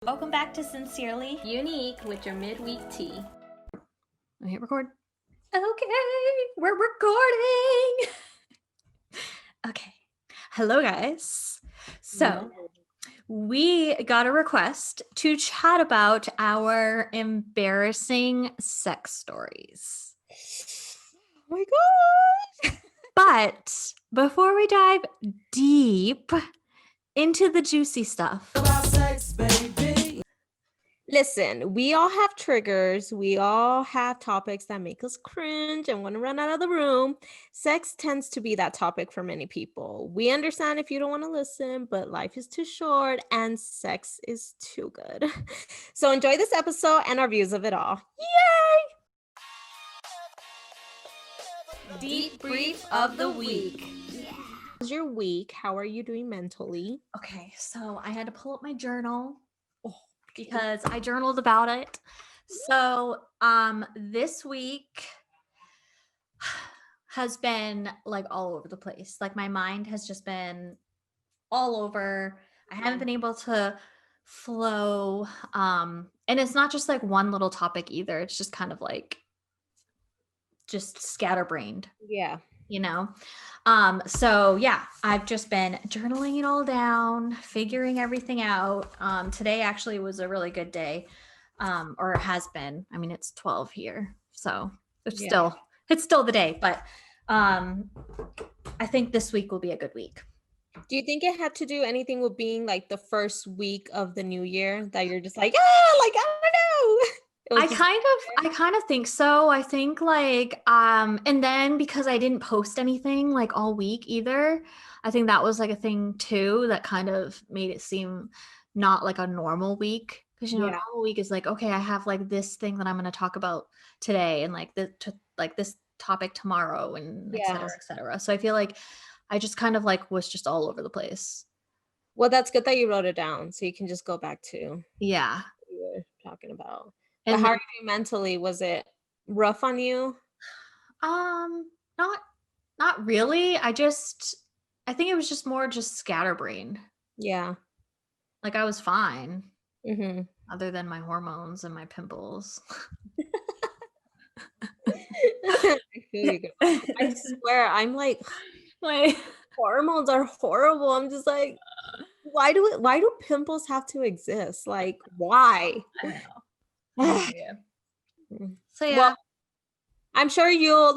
Welcome back to Sincerely Unique with your midweek tea. I hit record. Okay, we're recording. Okay. Hello, guys. So we got a request to chat about our embarrassing sex stories. Oh my gosh. But before we dive deep into the juicy stuff, Listen, we all have triggers. We all have topics that make us cringe and want to run out of the room. Sex tends to be that topic for many people. We understand if you don't want to listen, but life is too short and sex is too good. So enjoy this episode and our views of it all. Yay! deep brief of the week. How's your week? How are you doing mentally? Okay, so I had to pull up my journal because I journaled about it. So this week has been like all over the place. Like my mind has just been all over. I haven't been able to flow. And it's not just like one little topic either. It's just kind of like just scatterbrained, Yeah. you know? So yeah, I've just been journaling it all down, figuring everything out. Today actually was a really good day. Or it has been. I mean, it's 12 here. So it's still the day, but I think this week will be a good week. Do you think it had to do anything with being like the first week of the new year that you're just like, like I don't know. I kind of think so. I think like and then because I didn't post anything like all week either, I think that was like a thing too that kind of made it seem not like a normal week. Because a normal week is like, okay, I have like this thing that I'm going to talk about today and like this topic tomorrow and et cetera, et cetera. So I feel like I just kind of like was just all over the place. Well, that's good that you wrote it down so you can just go back to what Yeah. you were talking about. And but how are you doing mentally? Was it rough on you? Not really. I think it was just more just scatterbrained. Yeah. Like I was fine. Mm-hmm. Other than my hormones and my pimples. I feel you. I swear, I'm like hormones are horrible. I'm just like, why do pimples have to exist? Like, why? I know. So yeah. Well, I'm sure you'll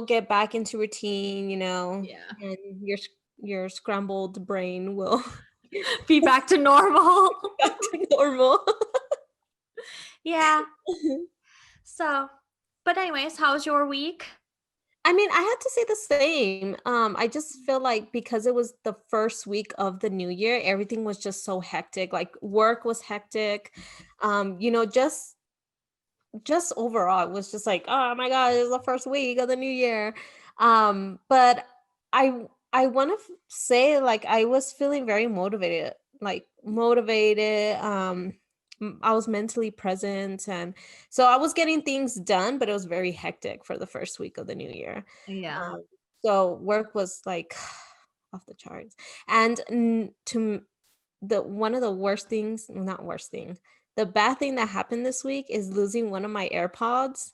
get back into routine, and your scrambled brain will be back to normal. back to normal. Yeah. So, but anyways, how was your week? I mean, I had to say the same. I just feel like because it was the first week of the new year, everything was just so hectic. Like work was hectic. Just overall, it was just like, oh my God, it's the first week of the new year. But I want to say like I was feeling very motivated. I was mentally present, and so I was getting things done, but it was very hectic for the first week of the new year. Yeah. So work was like off the charts, and one of the worst things, not worst thing, the bad thing that happened this week is losing one of my AirPods.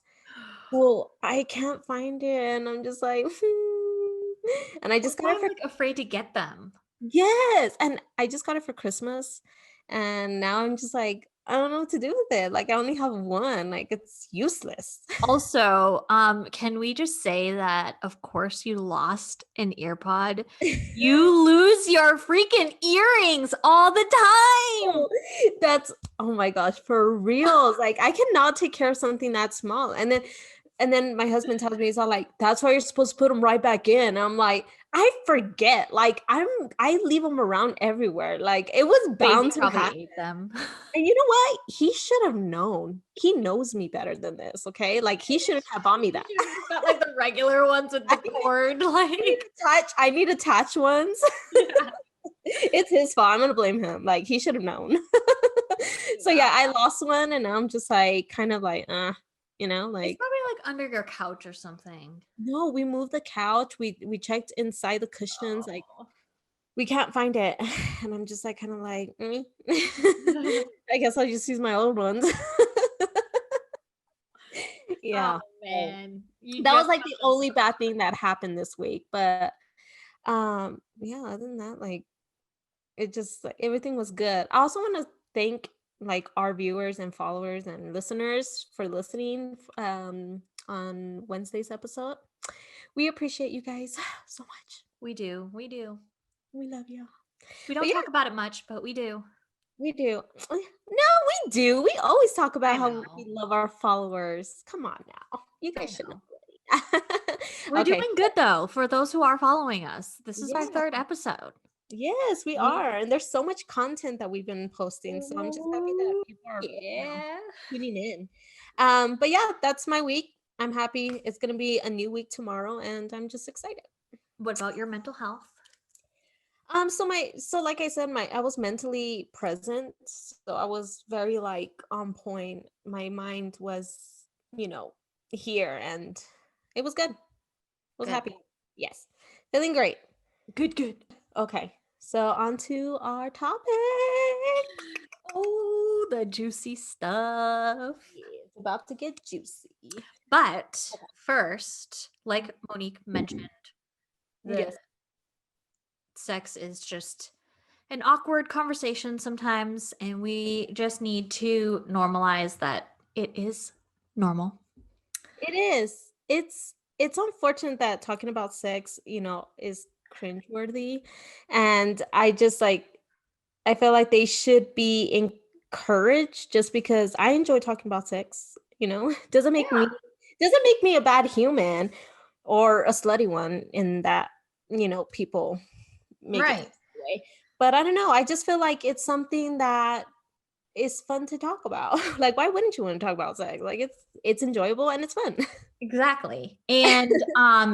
So I can't find it, and I'm just like, and I just got it for like afraid to get them. Yes, and I just got it for Christmas, and now I'm just like, I don't know what to do with it. Like I only have one. Like it's useless. Also, can we just say that of course you lost an earpod? You lose your freaking earrings all the time. That's oh my gosh, for real. Like I cannot take care of something that small. And then my husband tells me, he's all like, that's why you're supposed to put them right back in. I'm like, I forget. Like I leave them around everywhere. Like it was bound to happen. Ate them. And you know what? He should have known. He knows me better than this. Okay, like he shouldn't have bought me that. Got like the regular ones with the cord. Like I need attached ones. Yeah. It's his fault. I'm gonna blame him. Like he should have known. So yeah, I lost one, and I'm just like kind of like, like it's probably like under your couch or something. No, we moved the couch. We checked inside the cushions. Like we can't find it. And I'm just like kind of like, I guess I'll just use my old ones. Oh Yeah. So man, you that was just like got the them only so bad thing that happened this week. But yeah, other than that, like it just like everything was good. I also want to thank like our viewers and followers and listeners for listening on Wednesday's episode. We appreciate you guys so much. We do. We do. We love you. We But don't yeah, talk about it much, but we do. we do. No, we do. We always talk I about how we know. love our followers. Come on now. You I guys should know know. already. We're Okay. doing good though for those who are following us. This is our Yeah. third episode. Yes, we We are. And there's so much content that we've been posting. So I'm just happy that Ooh, people are, yeah. tuning in. But yeah, that's my week. I'm happy. It's gonna be a new week tomorrow, and I'm just excited. What about your mental health? So like I said, I was mentally present. So I was very like on point. My mind was, you know, here and it was good. Was Good. happy. Yes. Feeling great. Good, good. Okay. So on to our topic. Oh, the juicy stuff. Yeah, it's about to get juicy. But first, like Monique mentioned, the Yes. sex is just an awkward conversation sometimes, and we just need to normalize that it is normal. It is. It's unfortunate that talking about sex, is cringeworthy. And I just like I feel like they should be encouraged just because I enjoy talking about sex, Doesn't make Yeah. me a bad human or a slutty one in that, people make it Right. that way. But I don't know. I just feel like it's something that is fun to talk about. Like, why wouldn't you want to talk about sex? Like, it's enjoyable and it's fun. Exactly. And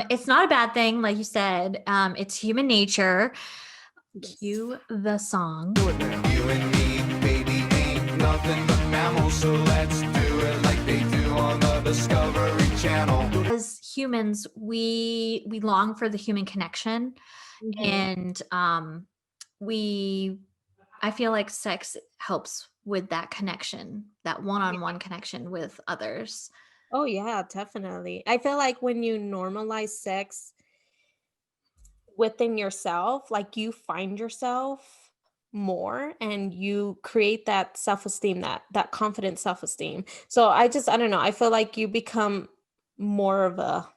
it's not a bad thing, like you said. It's human nature. Yes. Cue the song. You and me, baby, ain't nothing but mammals, so let's do it like they do on the Discovery Channel. As humans, we long for the human connection, Mhm. and we I feel like sex helps with that connection, that one-on-one connection with others. Oh yeah, definitely. I feel like when you normalize sex within yourself, like you find yourself more and you create that self-esteem, that confident self-esteem. So I don't know, I feel like you become more of a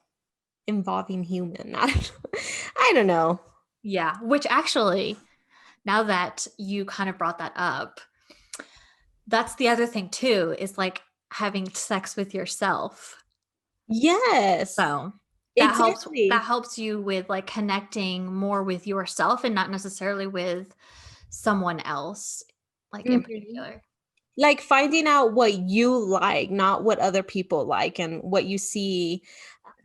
involving human. I don't know. Yeah, which actually, now that you kind of brought that up, that's the other thing too, is like having sex with yourself. Yes, So that exactly. helps you with like connecting more with yourself and not necessarily with someone else, like in Mhm. particular. Like finding out what you like, not what other people like and what you see.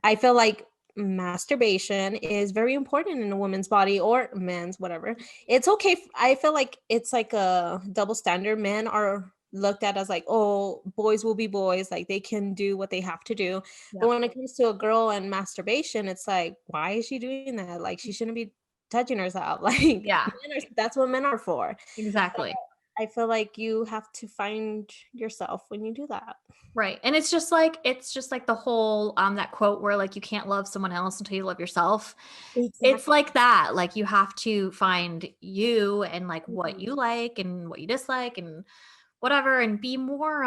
I feel like masturbation is very important in a woman's body or man's, whatever. It's okay. I feel like it's like a double standard. Men are looked at as like, oh, boys will be boys, like they can do what they have to do. But Yeah. when it comes to a girl and masturbation, it's like, why is she doing that? Like she shouldn't be touching herself. Like Yeah, that's what men are for. exactly. I feel like you have to find yourself when you do that. Right. And it's just like the whole that quote where like you can't love someone else until you love yourself. It's Exactly. like that. Like you have to find you and like what Mhm. you like and what you dislike and whatever and be more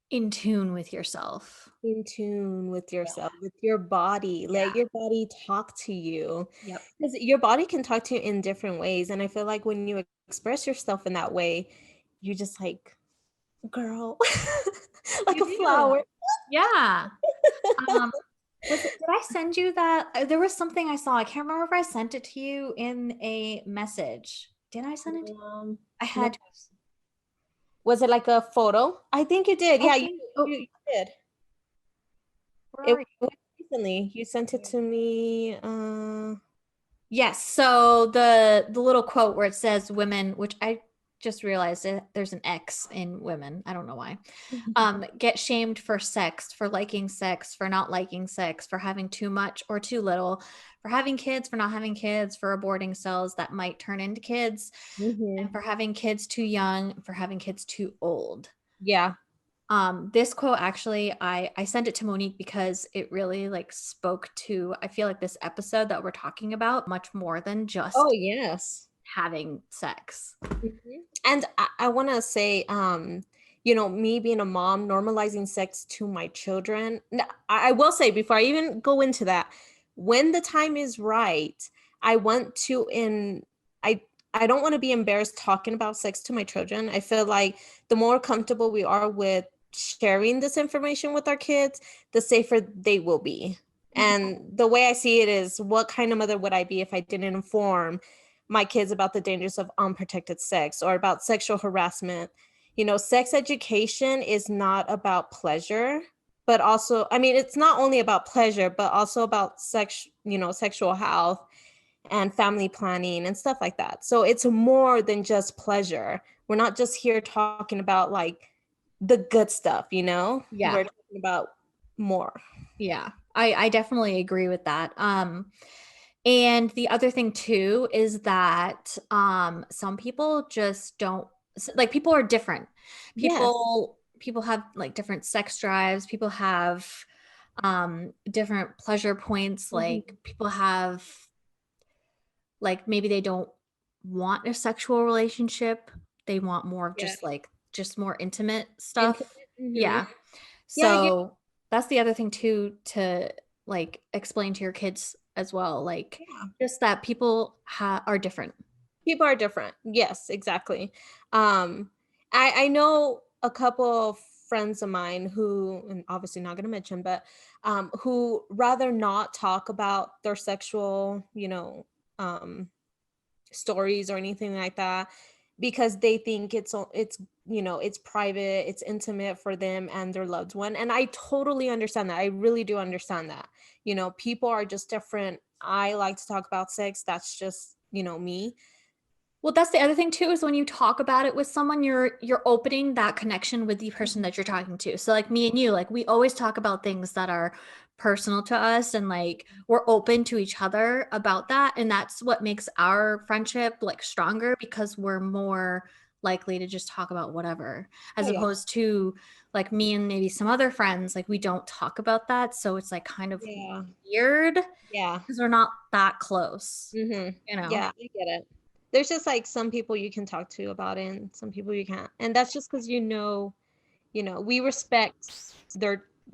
in tune with yourself. In tune with Yeah. yourself, with your body. Yeah. Let your body talk to you. Yep. Because your body can talk to you in different ways. And I feel like when you express yourself in that way, you just like, girl, like You a do. flower. Yeah. Um did I send you that? There was something I saw. I can't remember if I sent it to you in a message. Did I send it? I Let had. Was it like a photo? I think you did. I Yeah, think. Oh, you did. where It are you? was recently. You sent it to me. Yes. So the little quote where it says women, which I just realized there's an X in women. I don't know why. Get shamed for sex, for liking sex, for not liking sex, for having too much or too little, for having kids, for not having kids, for aborting cells that might turn into kids, and for having kids too young, for having kids too old. Yeah. This quote actually, I sent it to Monique because it really like spoke to, I feel like this episode that we're talking about much more than just Oh, yes. having sex. And I want to say, you know, me being a mom, normalizing sex to my children. I will say before I even go into that, when the time is right, I want to I don't want to be embarrassed talking about sex to my children. I feel like the more comfortable we are with sharing this information with our kids, the safer they will be. And the way I see it is, what kind of mother would I be if I didn't inform my kids about the dangers of unprotected sex or about sexual harassment? You know, sex education is not about pleasure, but also, I mean, it's not only about pleasure, but also about sexual health and family planning and stuff like that. So it's more than just pleasure. We're not just here talking about like the good stuff, you know? Yeah. We're talking about more. Yeah, I definitely agree with that. And the other thing too is that some people just don't, like, people are different. Yes. People have like different sex drives. People have different pleasure points. Like people have, like, maybe they don't want a sexual relationship. They want more of Yeah. just more intimate stuff. Yeah. Yeah, I get So that's the other thing too, to like explain to your kids as well. Like, just that people are different. people are different. Yes, exactly. I know a couple of friends of mine who, and obviously not going to mention, but who rather not talk about their sexual, um, stories or anything like that, because they think it's it's private, it's intimate for them and their loved one. And I totally understand that. I really do understand that. People are just different. I like to talk about sex. That's just me. Well, that's the other thing too, is when you talk about it with someone, you're opening that connection with the person that you're talking to. So like me and you, like we always talk about things that are personal to us, and like we're open to each other about that. And that's what makes our friendship like stronger, because we're more likely to just talk about whatever, as Oh, yeah. opposed to like me and maybe some other friends, like we don't talk about that. So it's like kind of Yeah. weird Yeah. because we're not that close, you know? Yeah, I get it. There's just like some people you can talk to about it and some people you can't. And that's just because we respect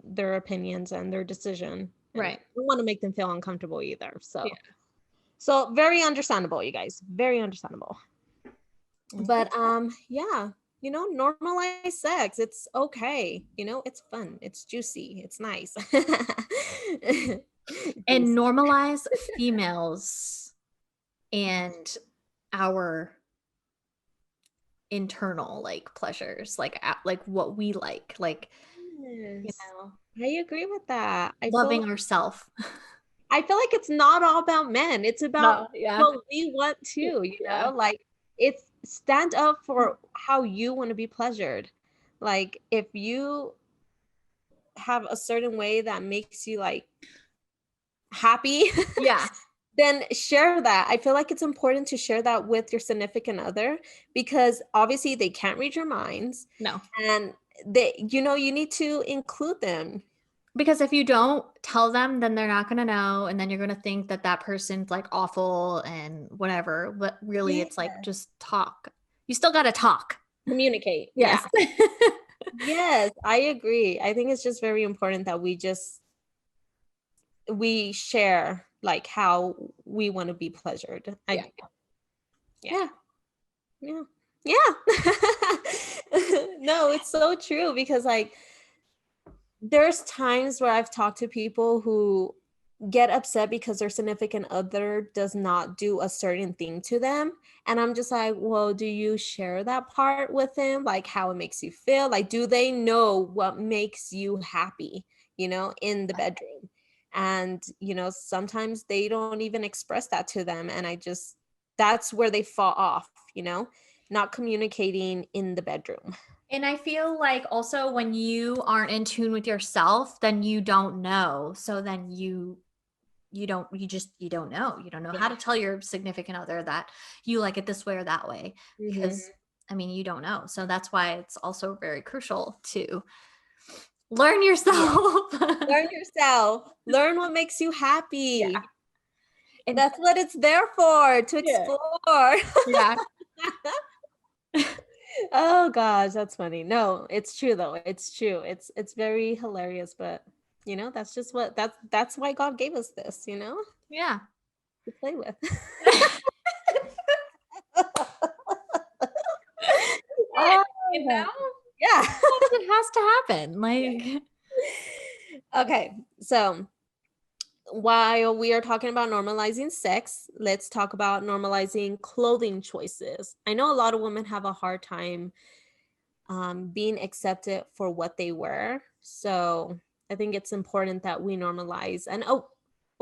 their opinions and their decision. And Right. we don't want to make them feel uncomfortable either. So Yeah. so very understandable, you guys. Very understandable. But yeah, normalize sex. It's okay. It's fun. It's juicy. It's nice. And Juicy. normalize females and our internal like pleasures, like what we like, you Yes. know, I agree with that. loving ourselves. I feel like it's not all about men. It's about No, yeah. what we want too, Yeah. like it's stand up for how you want to be pleasured. Like if you have a certain way that makes you like happy, Yeah. then share that. I feel like it's important to share that with your significant other, because obviously they can't read your minds, No. and you need to include them. Because if you don't tell them, then they're not going to know. And then you're going to think that that person's like awful and whatever. But really, Yeah. it's like, just talk. You still got to talk. Communicate. Yes. Yeah. Yes, I agree. I think it's just very important that we share like how we want to be pleasured. Yeah. Yeah. Yeah. Yeah. No, it's so true, because like there's times where I've talked to people who get upset because their significant other does not do a certain thing to them. And I'm just like, well, do you share that part with them? Like how it makes you feel? Like, do they know what makes you happy, in the bedroom? And, sometimes they don't even express that to them. And that's where they fall off, not communicating in the bedroom. And I feel like also when you aren't in tune with yourself, then you don't know. So then you don't know. You don't know how to tell your significant other that you like it this way or that way, because I mean, you don't know. So that's why it's also very crucial to learn yourself. Learn yourself. Learn what makes you happy. Yeah. And That's what it's there for, to explore. yeah. Oh gosh, that's funny. No, it's true though. It's true. It's very hilarious, but that's just that's why God gave us this, Yeah. to play with. You know? Yeah. It has to happen. Like, Okay, so while we are talking about normalizing sex, let's talk about normalizing clothing choices. I know a lot of women have a hard time being accepted for what they wear. So I think it's important that we normalize. And a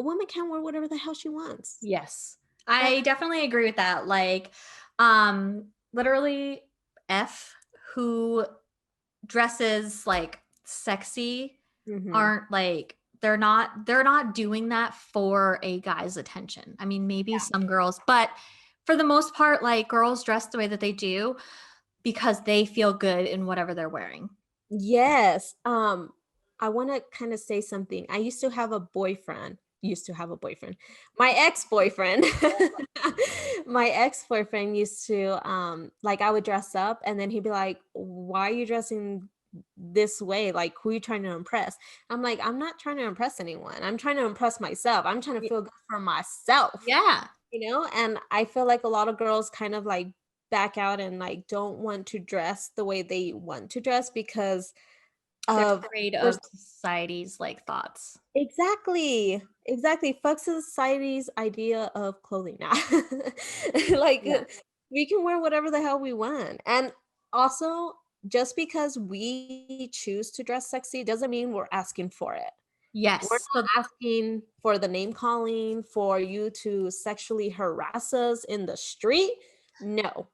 woman can wear whatever the hell she wants. yes. I definitely agree with that. Like, literally F who dresses like sexy aren't like they're not doing that for a guy's attention. I mean, maybe some girls, but for the most part, like girls dress the way that they do because they feel good in whatever they're wearing. Yes. I want to kind of say something. I used to have a boyfriend. My ex-boyfriend. My ex-boyfriend used to like, I would dress up and then he'd be like, "Why are you dressing this way? Like, who are you trying to impress?" I'm like, "I'm not trying to impress anyone. I'm trying to impress myself. I'm trying to feel good for myself." Yeah. And I feel like a lot of girls kind of like back out and like don't want to dress the way they want to dress because They're of afraid of society's like thoughts. exactly fuck society's idea of clothing now. Like, Yeah. we can wear whatever the hell we want. And also, just because we choose to dress sexy doesn't mean we're asking for it. We're Yes. So not asking for the name calling, for you to sexually harass us in the street. No,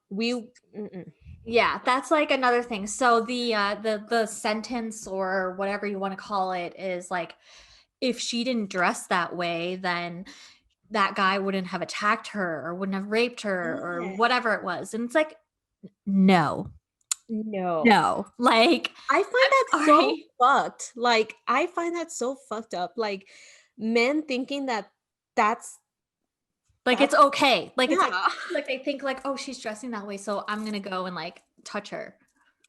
yeah, that's like another thing. So the sentence or whatever you want to call it is like, if she didn't dress that way, then that guy wouldn't have attacked her or wouldn't have raped her or Yeah. whatever it was. And it's like, no, No. like, I find that all so right. fucked. Like, I find that so fucked up. Like, men thinking that that's Like it's okay. Like it's yeah, like they think like, oh, she's dressing that way, so I'm gonna go and like touch her.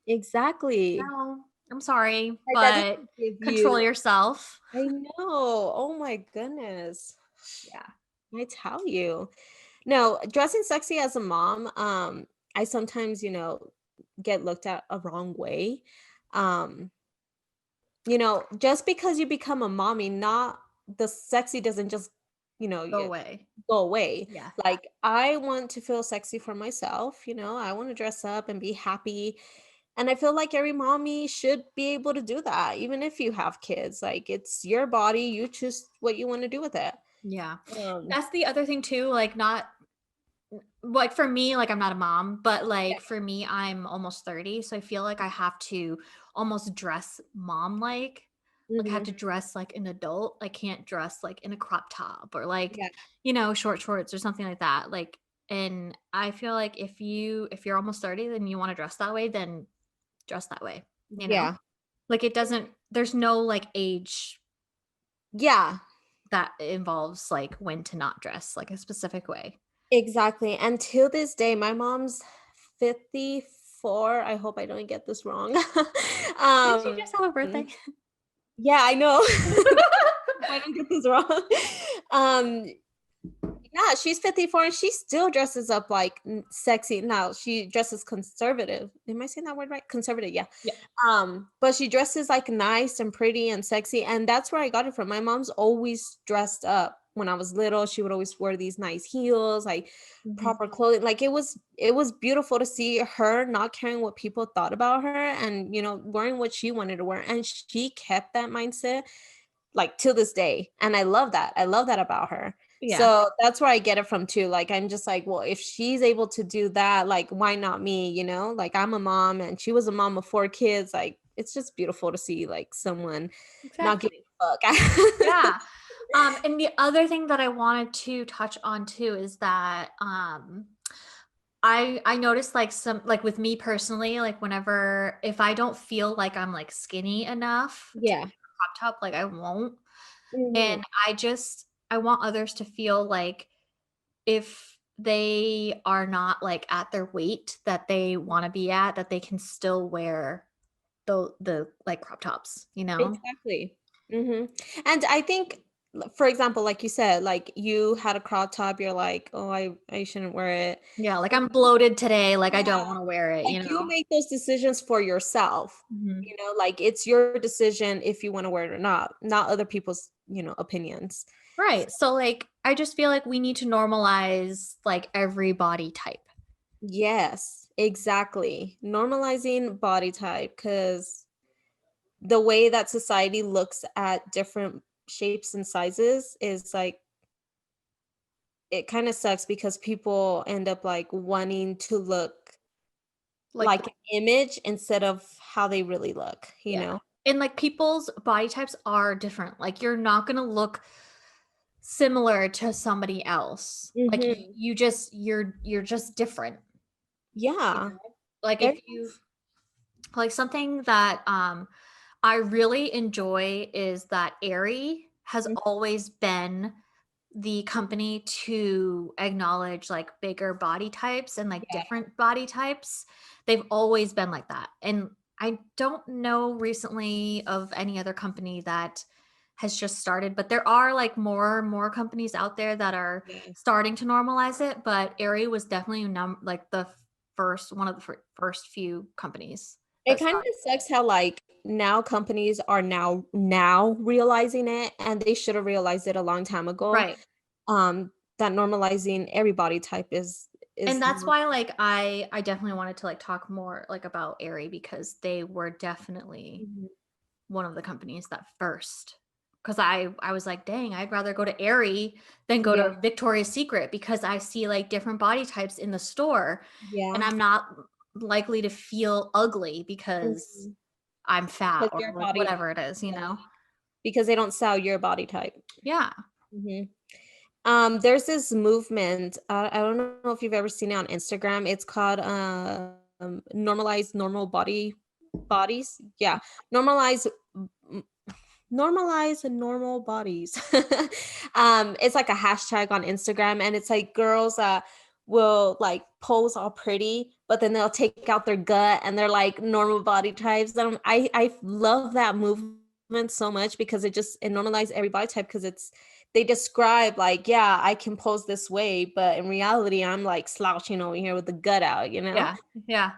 exactly. No, I'm sorry, Like, that but doesn't give control you. yourself. I know. Oh my goodness. Yeah. I tell you. No, dressing sexy as a mom, I sometimes, get looked at a wrong way. Um, just because you become a mommy, not the sexy doesn't just, Go away. go away. Yeah. Like, I want to feel sexy for myself, I want to dress up and be happy. And I feel like every mommy should be able to do that, even if you have kids. Like, it's your body, you choose what you want to do with it. Yeah. Um, That's the other thing too, like not like for me, like I'm not a mom, but like for me, I'm almost 30. So I feel like I have to almost dress mom like. Like I have mhm. to dress like an adult. I can't dress like in a crop top or like, Yeah. short shorts or something like that. Like, and I feel like if you're almost 30, then you want to dress that way, then dress that way, Yeah. Like it doesn't, there's no like age Yeah. that involves like when to not dress like a specific way. Exactly. And to this day, my mom's 54. I hope I don't get this wrong. Did she um, just have a birthday? yeah, I know. I don't get this wrong. Um, yeah, she's 54 and she still dresses up like sexy. Now she dresses conservative. Am I saying that word right? Conservative, yeah. Yeah. But she dresses like nice and pretty and sexy, and that's where I got it from. My mom's always dressed up. When I was little, she would always wear these nice heels, like proper clothing. Like, it was beautiful to see her not caring what people thought about her, and wearing what she wanted to wear. And she kept that mindset like till this day, and I love that about her. Yeah, So that's where I get it from too. Like, I'm just like, well, if she's able to do that, like, why not me? You know, like, I'm a mom and she was a mom of 4 kids. Like, it's just beautiful to see like someone not giving exactly. a fuck. Yeah. And the other thing that I wanted to touch on too is that I noticed like some like with me personally, like whenever if I don't feel like I'm like skinny enough to Yeah. wear a crop top, like I won't. Mhm. And I want others to feel like if they are not like at their weight that they want to be at, that they can still wear the like crop tops, you know? Exactly. And I think, for example, like you said, like you had a crop top, you're like, oh, I shouldn't wear it. Yeah, like I'm bloated today, like I don't Yeah. want to wear it, Like you you know? make those decisions for yourself. Mhm. Like it's your decision if you want to wear it or not, not other people's, opinions. Right. So like I just feel like we need to normalize like every body type. Yes, exactly. Normalizing body type, because the way that society looks at different shapes and sizes is like, it kind of sucks because people end up like wanting to look Like like an image instead of how they really look, yeah. And like people's body types are different. Like you're not going to look similar to somebody else. Like Hmm. you're just different. You Yeah. know? Like if Very you like something that I really enjoy is that Aerie has much. always been the company to acknowledge like bigger body types and like Yeah. different body types. They've always been like that. And I don't know recently of any other company that has just started, but there are like more companies out there that are Yeah. starting to normalize it, but Aerie was definitely like the first one of the first few companies It that kind of started. sucks how like now companies are now realizing it, and they should have realized it a long time ago. Right. That normalizing every body type is And that's not. why like I definitely wanted to like talk more like about Aerie because they were definitely Mhm. one of the companies that first because I was like, dang, I'd rather go to Aerie than go Yeah. to Victoria's Secret because I see like different body types in the store and Yeah. I'm not likely to feel ugly because Mhm. I'm fat Because or your like body, whatever it is, you yeah, know? because they don't sell your body type. Yeah. Hmm. There's this movement. I don't know if you've ever seen it on Instagram. It's called normalize normal bodies. Yeah, normalize m- normalize normal bodies. It's like a hashtag on Instagram, and it's like girls that will like pose all pretty, but then they'll take out their gut and they're like normal body types. I love that movement so much because it normalizes every body type, because they describe like, yeah, I can pose this way, but in reality I'm like slouching over here with the gut out. Yeah. Yeah.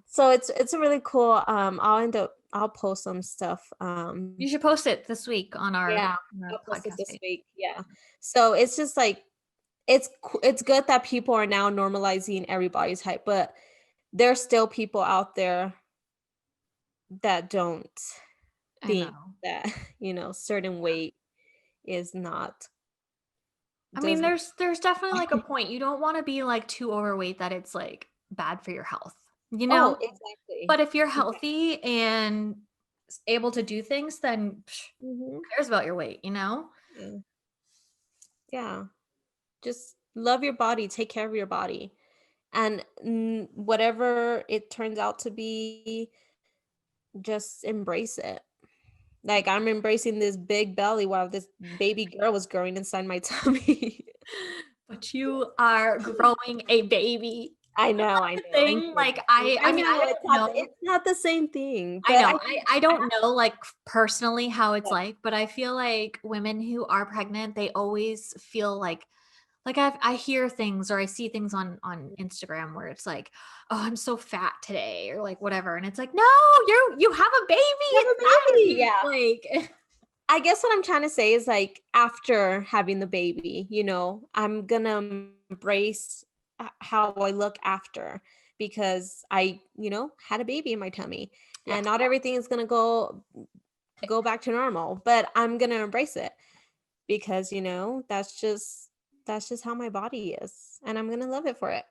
So it's a really cool. I'll post some stuff. You should post it this week Yeah, on our I'll post it podcast this page. week. Yeah. So it's just like, it's good that people are now normalizing everybody's type, but there's still people out there that don't I think know. that, certain weight is not I mean, doesn't. there's definitely like a point. You don't want to be like too overweight that it's like bad for your health, you Oh, know? exactly. But if you're Yeah. healthy and able to do things, then who Hmm. cares about your weight, you know? Yeah. Yeah. Just love your body, take care of your body. And whatever it turns out to be, just embrace it. Like, I'm embracing this big belly while this baby girl was growing inside my tummy. But you are growing a baby. I know. I'm Thing like kidding. I I mean, know I don't know. it's not the same thing, I but know. I think I don't know like personally how it's that. like, but I feel like women who are pregnant, they always feel like I hear things or I see things on Instagram where it's like, "Oh, I'm so fat today," or like whatever, and it's like, "No, you have a baby. You have It's a baby, fine." yeah. Like I guess what I'm trying to say is, like, after having the baby, I'm gonna embrace how I look after, because I, had a baby in my tummy, yeah. and not everything is gonna go back to normal, but I'm gonna embrace it. because, that's just how my body is, and I'm gonna love it for it.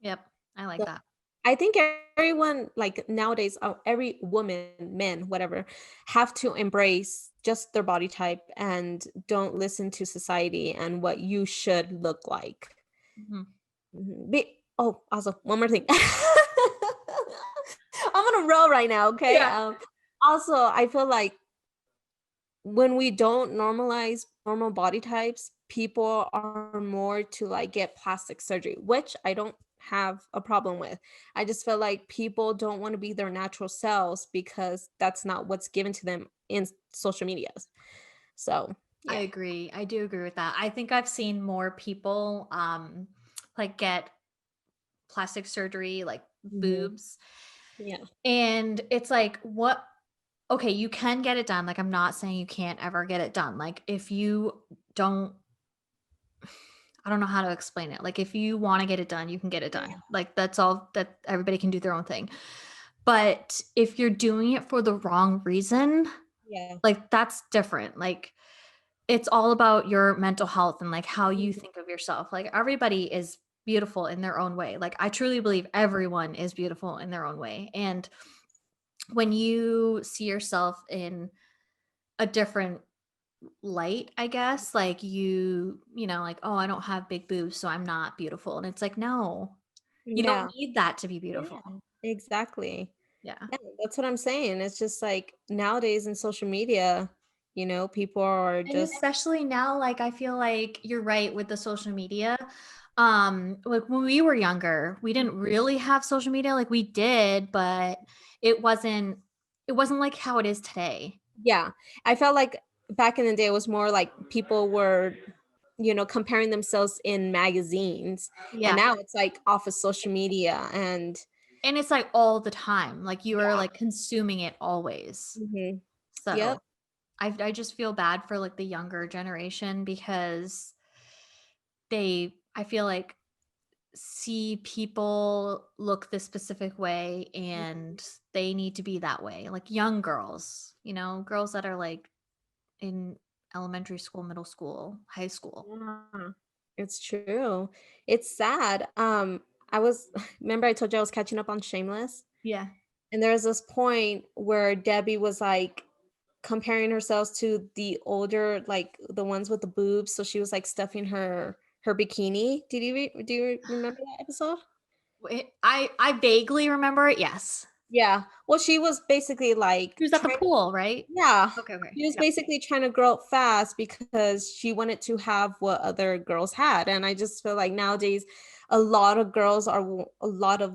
Yep. I like So that. I think everyone, like nowadays, every woman, men, whatever, have to embrace just their body type and don't listen to society and what you should look like. Mhm. Also, one more thing. I'm on a roll right now, okay? Yeah. Also, I feel like when we don't normalize normal body types, people are more to like get plastic surgery, which I don't have a problem with. I just feel like people don't want to be their natural selves because that's not what's given to them in social medias. So, I yeah. agree. I do agree with that. I think I've seen more people like get plastic surgery, like Mhm. boobs. Yeah. And it's like, what? Okay, you can get it done. Like, I'm not saying you can't ever get it done. Like, if you don't, I don't know how to explain it. Like, if you want to get it done, you can get it done. Yeah. Like, that's all that everybody can do their own thing. But if you're doing it for the wrong reason, Yeah. like, that's different. Like, it's all about your mental health and like how you Mhm. think of yourself. Like, everybody is beautiful in their own way. Like, I truly believe everyone is beautiful in their own way. And when you see yourself in a different light, I guess, like like, oh, I don't have big boobs, so I'm not beautiful. And it's like, no, you don't Yeah. need that to be Yeah. beautiful. Exactly. Yeah. Yeah, that's what I'm saying. It's just like nowadays in social media, people are And just especially now, like, I feel like you're right with the social media. Like, when we were younger, we didn't really have social media. Like, we did, but it wasn't it wasn't like how it is today. yeah. I felt like back in the day it was more like people were, comparing themselves in magazines. And Yeah. now it's like off of social media and And it's like all the time. Like, you are yeah. like consuming it always. Hmm. So Yep. I just feel bad for like the younger generation because I feel like, see people look this specific way and they need to be that way. Like, young girls, girls that are like in elementary school, middle school, high school. Yeah. It's true. It's sad. I was remember I told you I was catching up on Shameless, Yeah. and there was this point where Debbie was like comparing herself to the older, like the ones with the boobs. So she was like stuffing her bikini. Do you remember that episode? I vaguely remember it. Yes. Yeah. Well, she was basically like She was at the trying. pool, right? Yeah. Okay, okay. She was Yep. basically trying to grow up fast because she wanted to have what other girls had. And I just feel like nowadays a lot of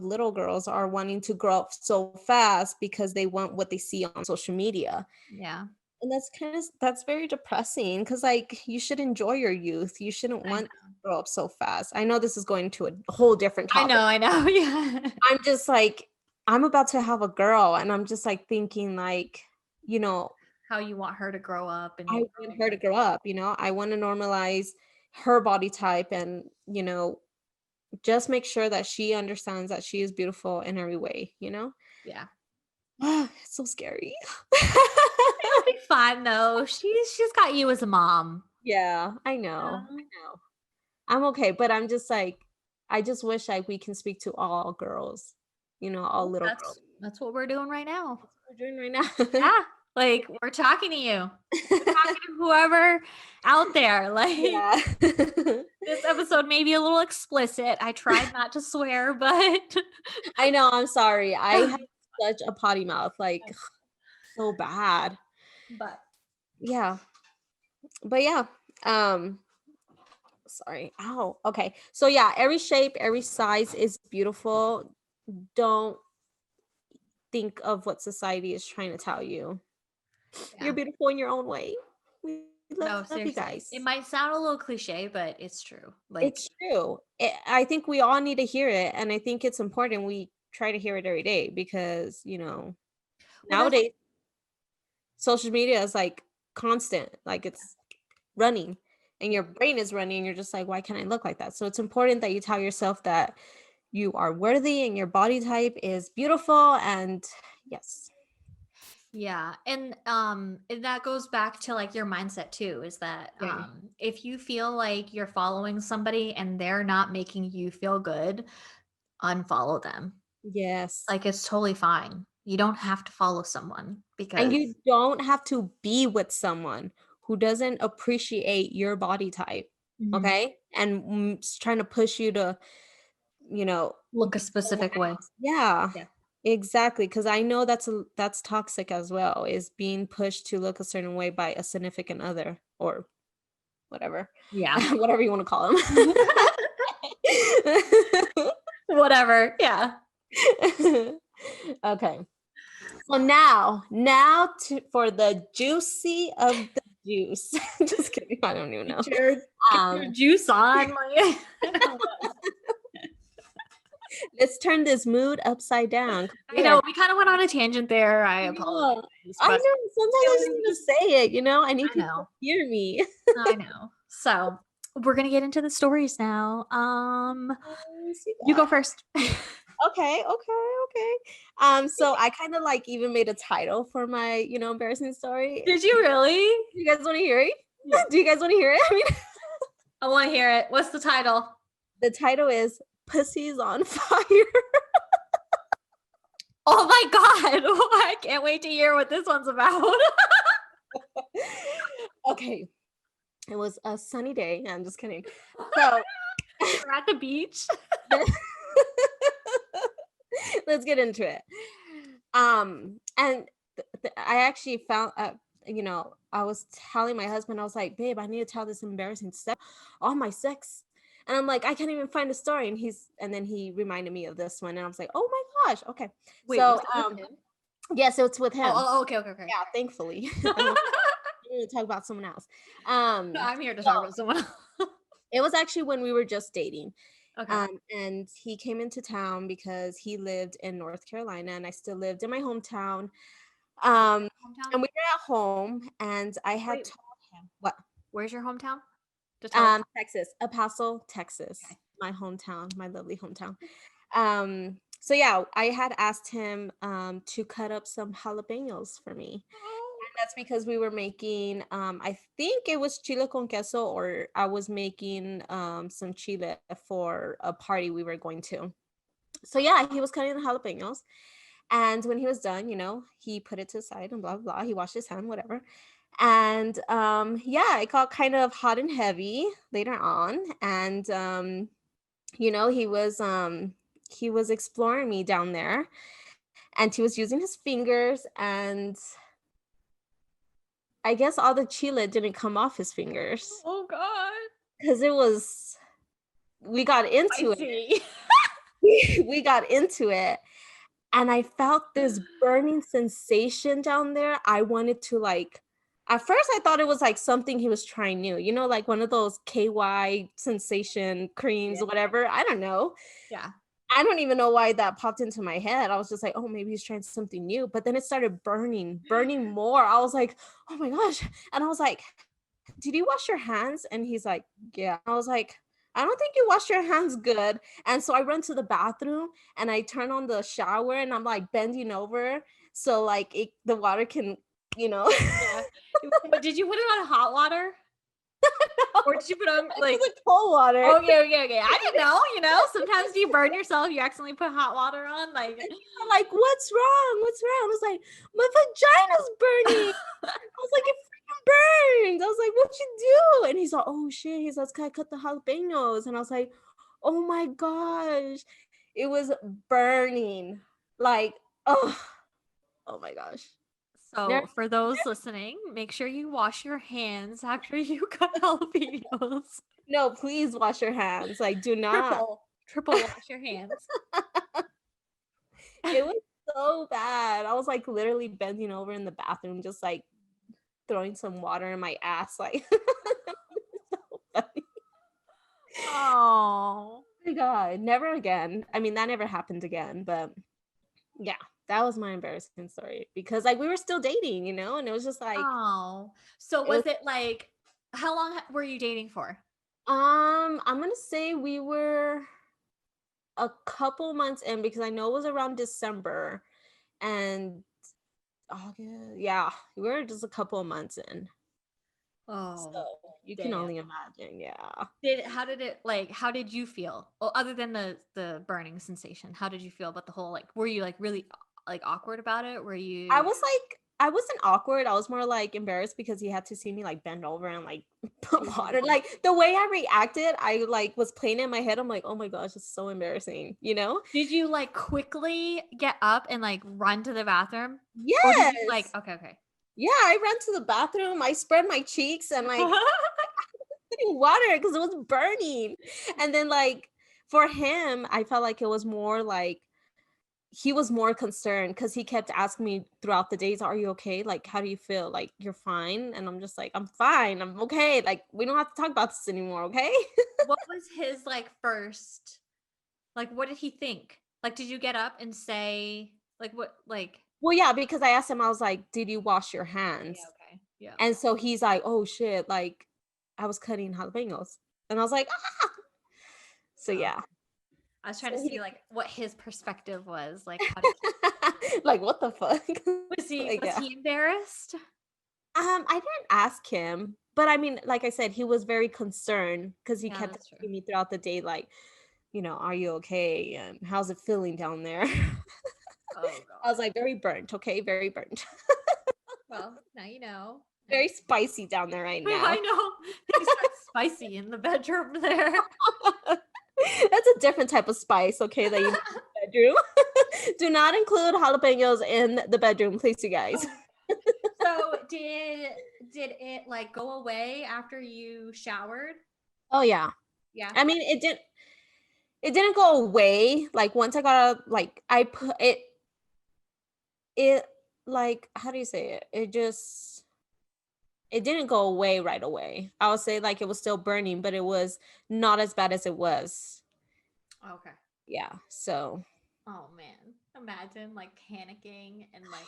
little girls are wanting to grow up so fast because they want what they see on social media. Yeah. And that's very depressing because like you should enjoy your youth. You shouldn't I want know. to grow up so fast. I know this is going to a whole different I know, topic. I know. Yeah. I'm just like, I'm about to have a girl and I'm just like thinking like, you know, How you want her to grow up I and want her to grow up, I want to normalize her body type and, just make sure that she understands that she is beautiful in every way. yeah. It's so scary. It'll be fine though. She's got you as a mom. Yeah, I know. Yeah. I know. I'm okay, but I'm just like, I just wish like we can speak to all girls, all Well, little girls. that's what we're doing right now. That's what we're doing right now. Yeah. Like, we're talking to you. We're talking to whoever out there. Like, Yeah. this episode may be a little explicit. I tried not to swear, but I know, I'm sorry. I have such a potty mouth, like so bad. but Yeah. But yeah. Um sorry. Ow. Okay. So yeah, every shape, every size is beautiful. Don't think of what society is trying to tell you. You're yeah. beautiful in your own way. We No, love you seriously. guys. It might sound a little cliche, but it's true. Like, It's true. I think we all need to hear it, and I think it's important we try to hear it every day because, well, that's nowadays social media is like constant, like it's running and your brain is running and you're just like, why can't I look like that? So it's important that you tell yourself that you are worthy and your body type is beautiful and yes. Yeah. And that goes back to like your mindset too, is that Yeah. if you feel like you're following somebody and they're not making you feel good, unfollow them. Yes. Like it's totally fine. You don't have to follow someone And because you don't have to be with someone who doesn't appreciate your body type. Mhm. Okay. And trying to push you to, Look a be someone specific way. else. Yeah. Yeah. Exactly. Because I know that's toxic as well, is being pushed to look a certain way by a significant other or whatever. Yeah. Whatever you want to call them. Whatever. Yeah. Okay. So for the juicy of the juice. Just kidding. I don't even know. Get your Um, juice on. Like, let's turn this mood upside down. I know we kind of went on a tangent there. I Yeah, apologize. I But know. Sometimes I just need to say it, I need I people to know. hear me. I know. So we're gonna get into the stories now. See You go that. first. Okay. So I kind of like even made a title for my, embarrassing story. Did you really? Do you guys want to hear it? Yeah. Do you guys want to hear it? I mean, I want to hear it. What's the title? the title is Pussy's on Fire. Oh my god! I can't wait to hear what this one's about. Okay. It was a sunny day. I'm just kidding. So We're at the beach. let's get into it. And I actually found, I was telling my husband, I was like, babe, I need to tell this embarrassing stuff on my sex. And I'm like, I can't even find a story. And then he reminded me of this one. And I was like, oh my gosh. Okay. Wait, So, was it with him? yes, it's with him. Okay. Yeah, thankfully. I'm going to talk about someone else. I'm here to talk about someone else. It was actually when we were just dating. Okay. And he came into town because he lived in North Carolina and I still lived in my hometown. Hometown? And we were at home and I had Wait. told him what? Where's your hometown? Just tell us. Texas, El Paso, Texas, Okay. my hometown, my lovely hometown. So yeah, I had asked him to cut up some jalapenos for me. And that's because we were making I think it was chile con queso, or I was making some chile for a party we were going to. So yeah, he was cutting the jalapenos. And when he was done, he put it to the side and blah, blah, blah. He washed his hand, whatever. And yeah, it got kind of hot and heavy later on. And he was exploring me down there and he was using his fingers, and I guess all the chile didn't come off his fingers Oh god. because we got into I see. it. We got into it. And I felt this burning sensation down there. I wanted to at first I thought it was like something he was trying new, like one of those KY sensation creams or whatever. I don't know. Yeah. I don't even know why that popped into my head. I was just like, oh, maybe he's trying something new. But then it started burning more. I was like, oh my gosh. And I was like, did you wash your hands? And he's like, yeah. I was like, I don't think you washed your hands good. And so I run to the bathroom and I turn on the shower and I'm like bending over so like the water can, Yeah. But did you put it on hot water? Or did you put on like the cold water? Okay. I didn't know, sometimes you burn yourself, you accidentally put hot water on. Like, I'm like, what's wrong? I was like, my vagina's burning. I was like, it freaking burns. I was like, what you do? And he's like, oh shit. He's like, can I cut the jalapenos? And I was like, oh my gosh. It was burning. Like, oh my gosh. so for those listening, make sure you wash your hands after you cut jalapenos. No, please wash your hands. Like, do not. Triple wash your hands. It was so bad. I was like literally bending over in the bathroom, just like throwing some water in my ass. Like, so funny. Oh My God, never again. I mean, that never happened again, but yeah, that was my embarrassing story because like we were still dating, and it was just like, Oh. So was it like, how long were you dating for? I'm gonna say we were a couple months in because I know it was around December, and August. Yeah, we were just a couple of months in. Oh, So you can damn. only imagine. Yeah. How did you feel? Well, other than the burning sensation, how did you feel about the whole, like, were you like really like awkward about it? Were you I wasn't awkward. I was more like embarrassed because he had to see me like bend over and like put water. Like the way I reacted, I like was playing in my head. I'm like, oh my gosh, it's so embarrassing, you know? did you like quickly get up and like run to the bathroom? Or did you like Yes. okay. Yeah, I ran to the bathroom. I spread my cheeks and like putting water because it was burning. And then like for him, I felt like it was more like he was more concerned because he kept asking me throughout the days, are you okay? Like, how do you feel? Like, you're fine? And I'm just like, I'm fine. I'm okay. Like, we don't have to talk about this anymore, okay? What was his like first, like, what did he think? Like, did you get up and say like what like Well, yeah, because I asked him, I was like, did you wash your hands? yeah, okay. Yeah. And so he's like, oh shit, like I was cutting jalapenos. And I was like, ah. So Oh. yeah. I was trying So to see he, like what his perspective was. Like how did like, what the fuck? Like, was yeah. he embarrassed? I didn't ask him, but I mean, like I said, he was very concerned because he Yeah, kept that's true. asking me throughout the day, like, you know, are you okay? And how's it feeling down there? Oh I was god. like, very burnt, okay, very burnt. Well, now you know. Very spicy down there right now. I know. Things got spicy in the bedroom there. That's a different type of spice, okay, that you need in the bedroom. Do not include jalapenos in the bedroom, please, you guys. So did it like go away after you showered? Oh yeah. Yeah. I mean, it didn't go away. Like once I got out, like I put it like how do you say it? It didn't go away right away. I would say like it was still burning, but it was not as bad as it was. Okay. Yeah. So Oh man. Imagine like panicking and like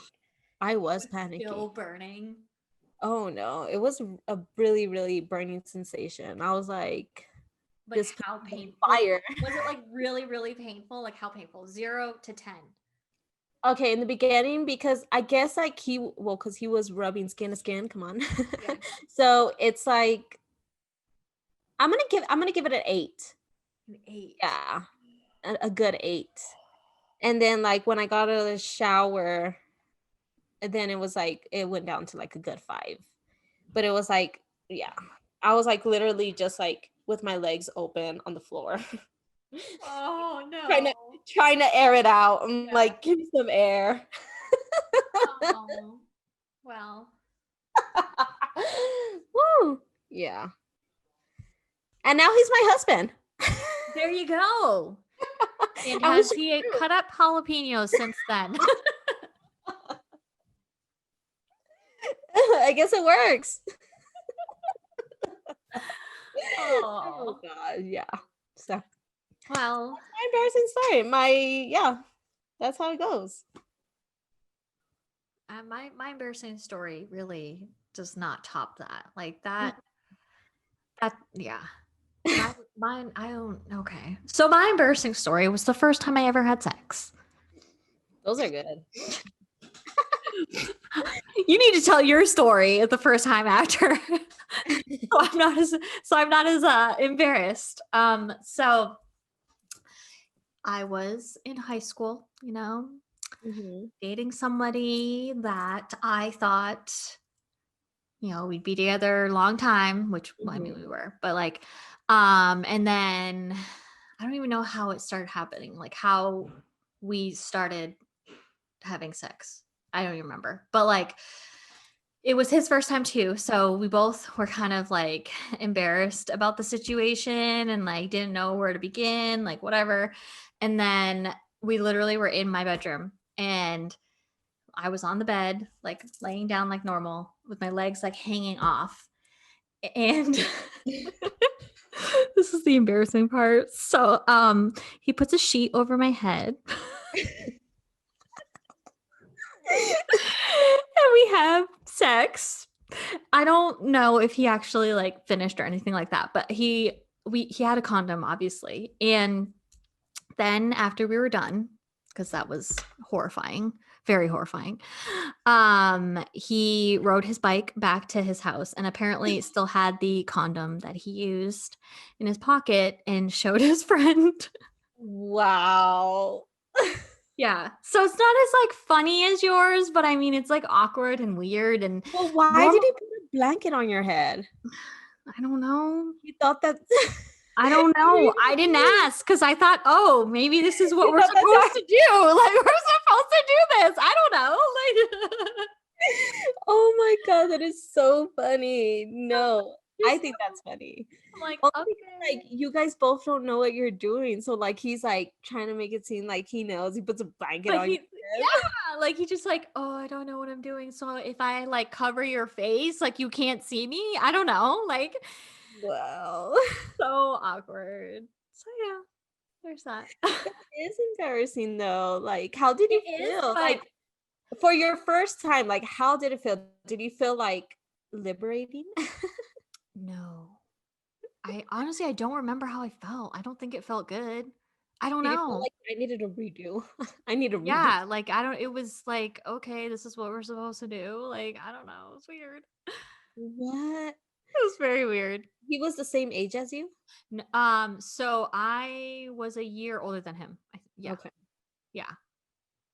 I was it's still panicking. burning. Oh no, it was a really, really burning sensation. I was like, Like this how place is on painful? Like fire. was it like really, really painful? Like how painful? 0 to 10. Okay, in the beginning, because I guess like because he was rubbing skin to skin. Come on. Yeah. So it's like I'm gonna give it an 8. An 8. Yeah, a good 8. And then like when I got out of the shower, and then it was like it went down to like a good 5. But it was like, yeah, I was like literally just like with my legs open on the floor. Oh trying to no. trying to air it out. I'm Yeah. like, give me some air. Oh. Well. Woo. Yeah. And now he's my husband. There you go. And I was has he cut up jalapenos since then? I guess it works. Oh. Oh god, yeah. So Well, my embarrassing story. Yeah, that's how it goes. my embarrassing story really does not top that. Like that yeah. Mine I don't okay. So my embarrassing story was the first time I ever had sex. Those are good. You need to tell your story the first time after. I'm not as embarrassed. So I was in high school, you know, Mm-hmm. dating somebody that I thought, you know, we'd be together a long time, which well, I mean we were, but like, and then I don't even know how it started happening, like how we started having sex. I don't even remember, but like it was his first time too. So we both were kind of like embarrassed about the situation and like didn't know where to begin, like whatever. And then we literally were in my bedroom and I was on the bed, like laying down like normal with my legs like hanging off. And this is the embarrassing part. So he puts a sheet over my head. And we have sex. I don't know if he actually like finished or anything like that, but he had a condom obviously. And then after we were done, because that was horrifying, very horrifying. He rode his bike back to his house and apparently still had the condom that he used in his pocket and showed his friend. Wow. Yeah. So it's not as like funny as yours, but I mean it's like awkward and weird and Well, why did he put a blanket on your head? I don't know. You thought that I don't know. I didn't ask because I thought, oh, maybe this is what You we're thought that's supposed to do. Like we're supposed to do this. I don't know. Like Oh my god, that is so funny. No, I think that's funny. I'm like, Only okay. because, like, you guys both don't know what you're doing. So like he's like trying to make it seem like he knows. He puts a blanket Like on he, your head. yeah, like he just like, oh, I don't know what I'm doing. So if I like cover your face, like you can't see me. I don't know. Like Wow. so awkward. So yeah, there's that. That is embarrassing though. Like, how did you It is, feel? but Like for your first time, like how did it feel? Did you feel like liberating? no. I honestly I don't remember how I felt. I don't think it felt good. I don't Did you feel know. like I needed a redo? I need a redo. Yeah, like I don't it was like, okay, this is what we're supposed to do. Like, I don't know. It's weird. What? It was very weird. He was the same age as you? So I was a year older than him. Yeah. Okay. Yeah.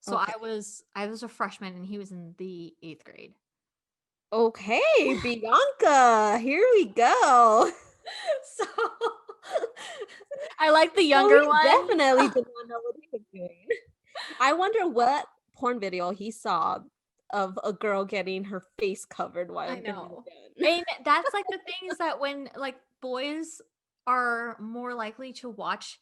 So Okay. I was a freshman and he was in the 8th grade. Okay, Bianca, here we go. So I like the So younger he one. definitely did not know what he was doing. I wonder what porn video he saw of a girl getting her face covered while I getting know. it done. And that's like the thing is that when like boys are more likely to watch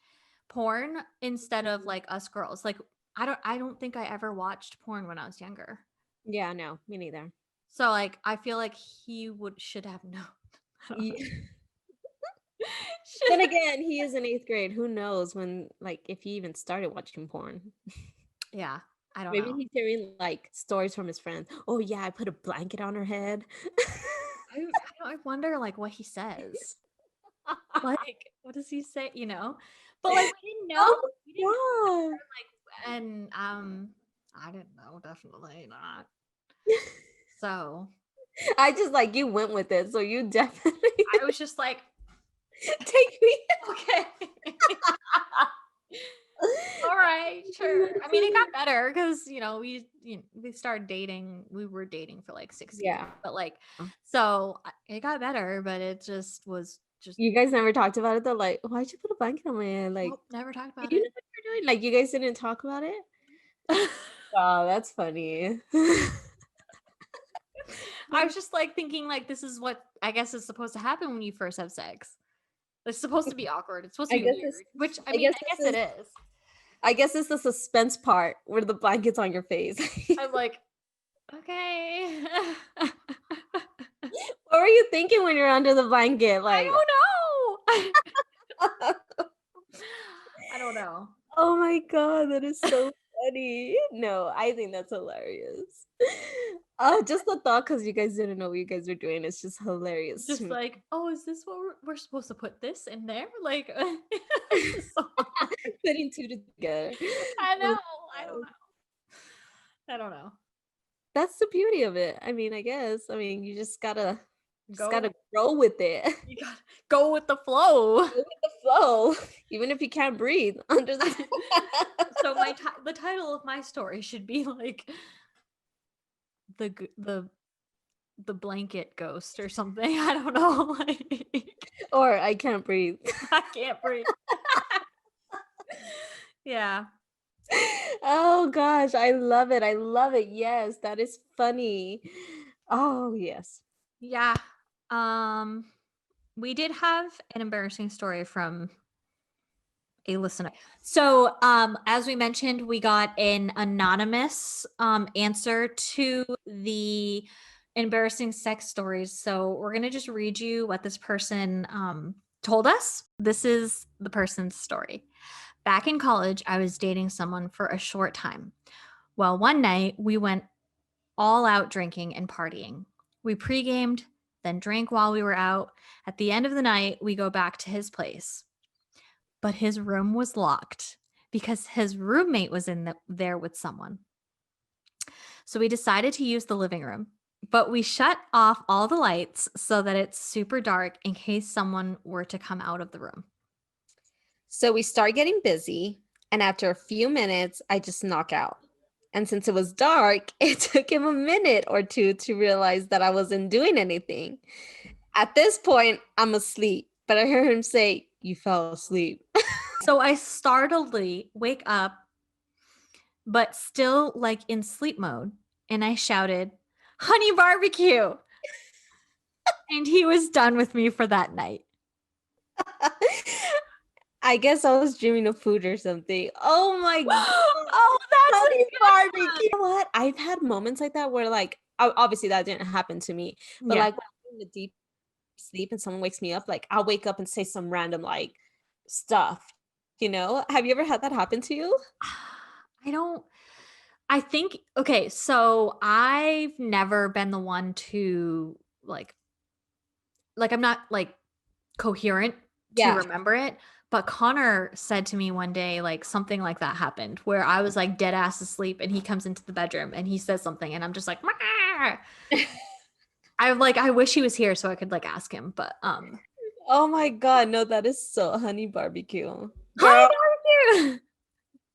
porn instead of like us girls. Like I don't think I ever watched porn when I was younger. Yeah, no, me neither. So like I feel like he should have known. I don't know. Yeah. Should Then again, he is in 8th grade. Who knows when, like, if he even started watching porn? yeah, I don't Maybe know. he's hearing like stories from his friends. Oh yeah, I put a blanket on her head. I wonder like what he says. Like what does he say, you know? But like we didn't know. Oh We didn't know yeah. like and I didn't know, definitely not. So I just like you went with it, so you definitely I was just like, take me. okay. All right, sure. I mean, it got better because we started dating. We were dating for like 6 years, Yeah. but like, so it got better. But it just was just You guys never talked about it though. Like, why'd you put a blanket on my head? Like, nope, never talked about you know it. what you're doing? Like, you guys didn't talk about it. Wow, that's funny. I was just like thinking, like, this is what I guess is supposed to happen when you first have sex. It's supposed to be awkward. It's supposed to I be guess weird, it's- which I I mean, guess I guess this it is. I guess it's the suspense part where the blanket's on your face. I'm like, okay. What were you thinking when you're under the blanket? Like, I don't know. I don't know. oh my god, that is so funny. No, I think that's hilarious. Just the thought, because you guys didn't know what you guys were doing, it's just hilarious. Just to me. like, oh, is this what we're supposed to put this in there? Like, so Putting two together. I know. Oh, I don't know. I don't know. that's the beauty of it. I mean, I guess. I mean, you just gotta Go. grow with it. You gotta go with the flow. Go with the flow, even if you can't breathe under the. So the title of my story should be like the blanket ghost or something. I don't know. Like, Or I can't breathe. I can't breathe. Yeah. Oh gosh, I love it. I love it. Yes, that is funny. Oh, yes. Yeah. We did have an embarrassing story from a listener. So, as we mentioned, we got an anonymous answer to the embarrassing sex stories. So, we're going to just read you what this person told us. This is the person's story. Back in college, I was dating someone for a short time. Well, one night we went all out drinking and partying. We pre-gamed, then drank while we were out. At the end of the night, we go back to his place. But his room was locked because his roommate was in there with someone. So we decided to use the living room, but we shut off all the lights so that it's super dark in case someone were to come out of the room. So we start getting busy, and after a few minutes, I just knock out. And since it was dark, it took him a minute or two to realize that I wasn't doing anything. At this point, I'm asleep, but I heard him say, "You fell asleep." So I startledly wake up, but still like in sleep mode, and I shouted, "Honey barbecue!" And he was done with me for that night. I guess I was dreaming of food or something. Oh my god. Oh, that's Honey a good barbecue. one. You know what? I've had moments like that where like obviously that didn't happen to me, but Yeah. like when I'm in a deep sleep and someone wakes me up, like I'll wake up and say some random like stuff, you know? Have you ever had that happen to you? I think, okay, so I've never been the one to like I'm not like coherent to Yeah. remember it. But Connor said to me one day, like something like that happened where I was like dead ass asleep and he comes into the bedroom and he says something and I'm just like, "Meow." I wish he was here so I could like ask him, but Oh my god, no, that is so honey barbecue. Girl, hi, barbecue.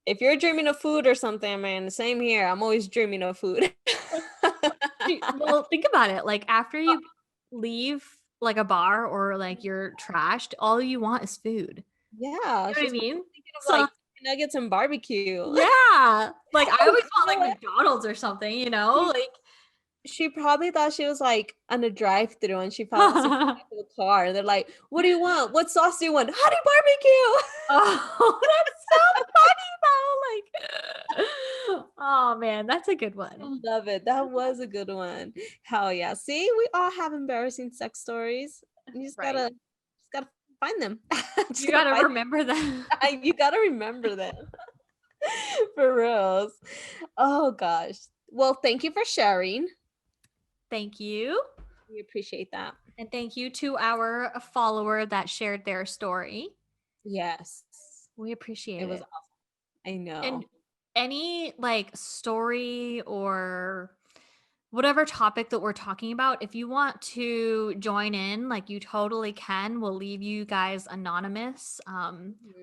if you're dreaming of food or something, man, same here. I'm always dreaming of food. Well, think about it. Like after you leave like a bar or like you're trashed, all you want is food. Yeah, You know what I she's mean? thinking of So like nuggets and barbecue. yeah, like I always You want know like what? McDonald's or something, you know? Like She probably thought she was like on a drive-through and she fell asleep in the back of the car. They're like, "What do you want? What sauce do you want? Honey barbecue." Oh, that's so funny though. Like, oh man, that's a good one. I love it. That was a good one. Hell yeah. See, we all have embarrassing sex stories. You just Right. gotta find them. Just You gotta gotta find remember that. you gotta remember them. For reals. Oh gosh. Well, thank you for sharing. Thank you. We appreciate that. And thank you to our follower that shared their story. Yes. We appreciate It was it. awesome. I know. And any like story or whatever topic that we're talking about, if you want to join in, like you totally can. We'll leave you guys anonymous.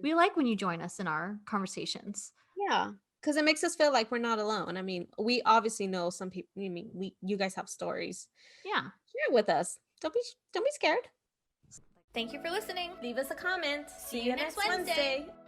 We like when you join us in our conversations. Yeah, because it makes us feel like we're not alone. I mean, we obviously know some people. I mean, you guys have stories. Yeah. Share it with us. Don't be scared. Thank you for listening. Leave us a comment. See you next Wednesday.